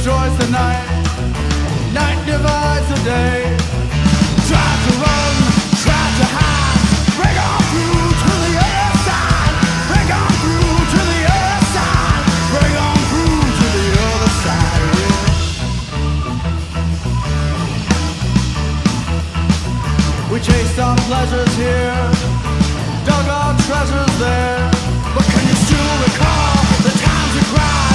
destroys the night. Night divides the day. Try to run, try to hide. Break on through to the other side. Break on through to the other side. Break on through to the other side. Yeah. We chased our pleasures here, dug our treasures there. But can you still recall the times we cried?